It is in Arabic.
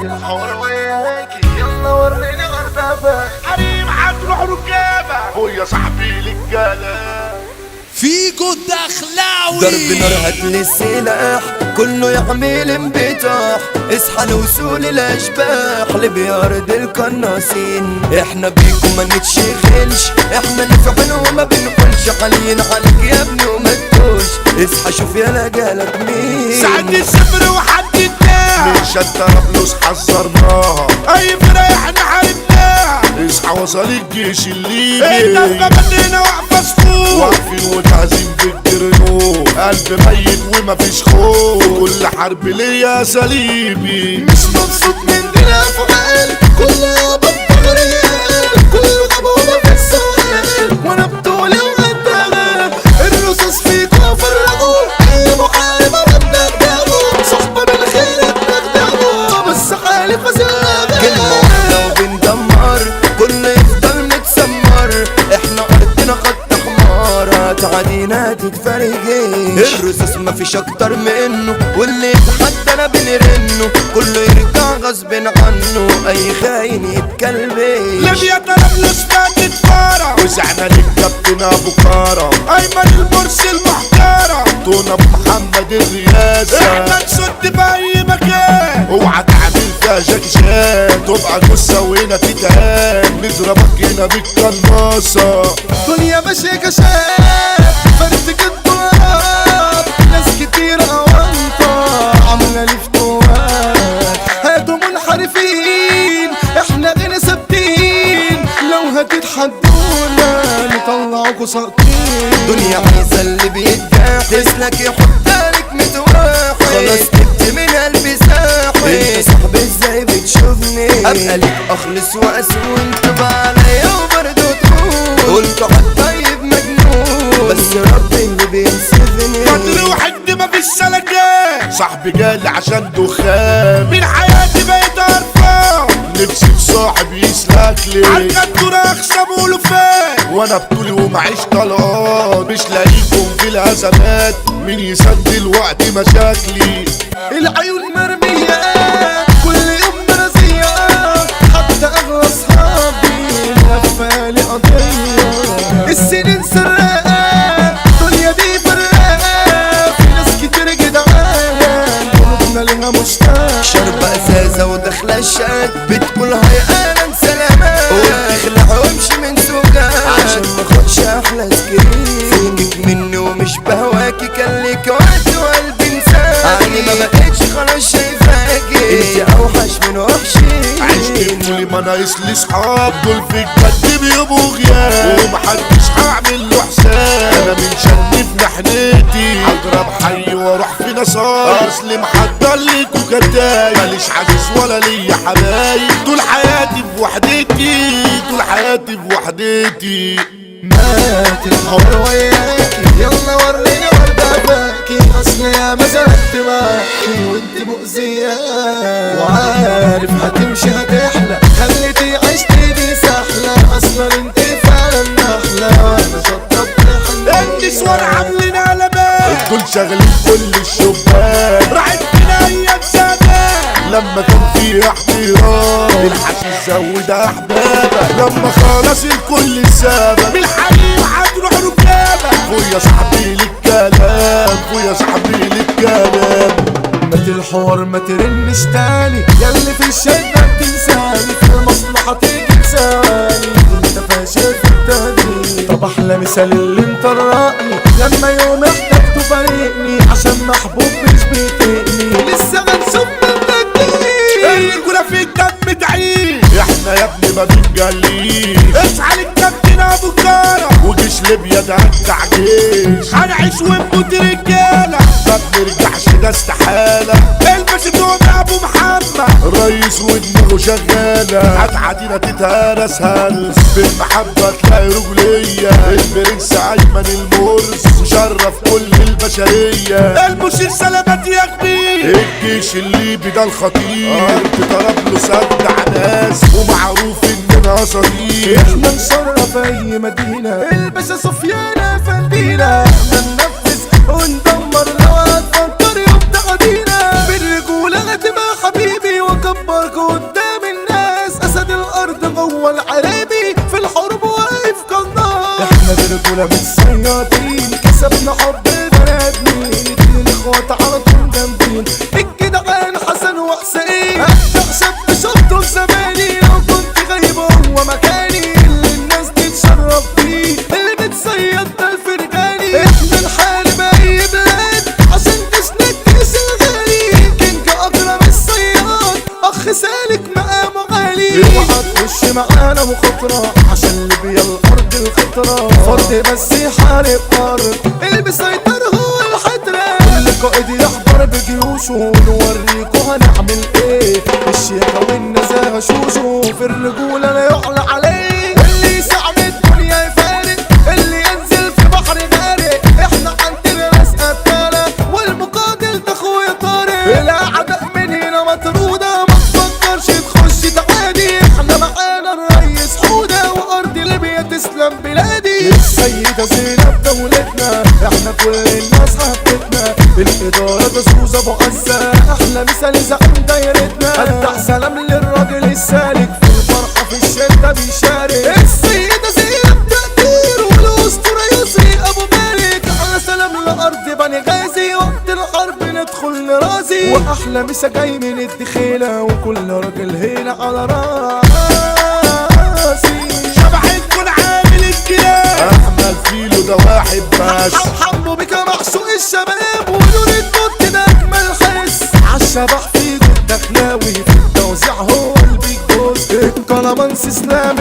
الحوار وياكي يلا وريني غربابك حريم هتروح ركابة ويا صاحبي رجالة فيكو الدخلاوي ضرب نار هاتلي السلاح كله يعمل انبطاح اصحى لوصول الاشباح اللي بيارض القناصين احنا بيكم ما نتشغلش احنا نفعل وما بنقولش حاليين عليك يا ابني وما تقولش اصحى شوف يا جالك مين سعد الصفر وحددناها من شتى طرابلس حذرناها اي فرقة احنا حاربناها اصحى وصل الجيش الليبي الدفة بدينا واقفة صفوف واقفين وتعزيم بالجرنو قلب ميت ومفيش خوف كل حرب ليا سليبي مش مبسوط من دينا فعال كله بطل ريال كله جابونا في السؤال وانا بطولي وغداغ الرصاص فيكوا فرقوا اي محارب انا بنغدغه صحبة بالخير بنغدغه بس حالي فزاغ كلمة واحدة وبندمر كله يفضل متسمر احنا ارضنا خط احمر هتعدينا تتفرجين الرصاص مفيش اكتر منه واللي يتحدى بنرنه كله يرجع غصب عنه اي خاين يتكلبش ليبيا طرابلس ماتت فارة وزعنا للكابتن ابو كارة ايمن المرسي المحترم تونا بمحمد الرياسة احنا نسد في اي مكان اوعى تعمل فيها جاكشان تبقى جثة وهنا تتهان نضربك هنا بالقناصة دنيا ماشية كشاف فرتك الدولار ناس كتير اوانطة عاملة لي فتوات هاتوا منحرفين احنا غير ثابتين لو هتتحدونا نطلعوكوا ساقطين دنيا عايزة اللي بيتجاح تسلك يحط عليك متواحد خلاص جبت من قلبي ساحل انت صاحبي ازاي بتشوفني ابقى ليك اخلص واسوي وانت بقى عليا وبرضه تقول قلت طيب مجنون بس ربي اللي بينسفني قدر وحد مفيش سلكان صاحبي جالي عشان دخان من حياتي بقيت قرفان نفسي في صاحب يسلك لي عالقدر اخصم ولفان وانا بطولي ومعيش طلقات مش لاقيكم في الازمات مين يسد الوقت مشاكلي العيون مرمية كل يوم برازية حتى اغلى اصحابي لفالي قضية السنين سراقة الدنيا دي فراقة في ناس كتير جدعان قلوبنا ليها مشتاق شربة ازازة وداخلة الشاك بتقول هاي اهلا سلامات وبتخلع وامشي من سوقك عشان ماخدش احلى سكرين فوقك مني ومش بهواكي كان ليك وقت وقلبي انساكي عني ما بقتش خلاص شايفاكي انت اوحش من وحشين عشت طولي ما ناقص لي صحاب دول في الجد بيبقوا غياب ومحدش هعمل له حساب انا من شني في نحنتي هضرب حي واروح في نصايا اصلي محضر ليكوا كدايب ماليش عزيز ولا ليا حبايب طول حياتي في وحدتي طول حياتي في وحدتي مات الحوار وياكي يلا وريني ورداباكي اصل يا ما زهقت معاكي وانت مؤذية وعارف هتمشي هتحلى خليتي عشتي دي سحلة اصلا انت فعلا نحلة وانا شطة بتحلى النسوان عاملين قلبان دول شغالين كل الشبان راحت فينا ايام زمان لما كان فيها احترام الحشيش زود احبابك لما خلاص الكل سابك بالحريم هتروح ركابك خويا صاحبي للكلام خويا صاحبي للكلام مات الحوار ما ترنش تاني ياللي في الشدة بتنساني في المصلحة تيجي بثواني انت فاشل في التهديد طب احلى مثال اللي انت الرأي لما يوم احتاج تفارقني عشان محبوب مش بيطيقني لسه منسوب منك الرجولة في الدم تعيش احنا يا ابني ما بنجليش اصحى للكابتن ابو كارة وجيش ليبيا ده بتاع جيش هنعيش ونموت رجالة ما بنرجعش ده استحالة الباشا دوم ابو محمد رئيس ودماغه شغالة هتعدينا تتهرس هلس بالمحبة تلاقي رجولية البرنس ايمن المرس مشرف كل البشرية المشير سلامات يا كبير الجيش الليبي ده الخطير في طرابلس ابدع ناس ومعروف ان كلنا صديق. احنا نشرف اي مدينة، الباشا سفيان فندينا. احنا ننفذ وندمر لو هتفكر يوم تغدينا. بالرجولة هتبقى حبيبي واكبرك قدام الناس. اسد الارض جوه العرابي في الحرب واقف كالنار. احنا برجولة متصيادين كسبنا حب بني ادمين. اتنين اخوات على طول جامدين، الجدعان حسن وحسين. ابدع شاب شطه في زماني، لو كنت غايب هو مكاني. اللي الناس تتشرف بيه اللي بتصيد ده الفرجاني. احنا نحارب اي بلاد عشان تسند كيس الغالي. كينج اكرم الصياد اخ سالك مقامه غالي. اوعى تخش معانا مخاطرة عشان ليبيا الارض الخطرة. فرد بس يحارب ارض اللي بيسيطر هو الحترة. كل قائد يحضر بجيوشه ونوريكوا هنعمل ايه. الشيخة والنزاهة شوشو في الرجولة لا يعلى عليه. اللي يسعد الدنيا يفارق، اللي ينزل في بحر غارق. احنا عندنا ناس قتالة والمقاتل ده اخويا طارق. الاعداء من هنا مطرودة، ما تفكرش تخش تعادي. احنا معانا الريس حودة وارض ليبيا تسلم بلادي. السيدة زينب دولتنا، احنا كل الناس حبتنا. الإدارة ده سوزة ابو عزة، احلى مثال زعيم دايرتنا. ابدع سلام للراجل السالك في الفرحة في الشدة بيشارك. السيدة زينب تقدير والاسطورة يسري ابو مالك. على سلام لارض بني غازي، وقت الحرب ندخل نرازي. واحلى مسا جاي من الدخيلة وكل راجل هنا على راسي. شبح تكون عامل الكلاب، احمد فيلو ده واحد بس. حمو بك معشوق الشباب ونور النوت ده اجمل حس. عالشبح في جود دخلاوي في التوزيع هو البيج بوس. الكلامانس اسلام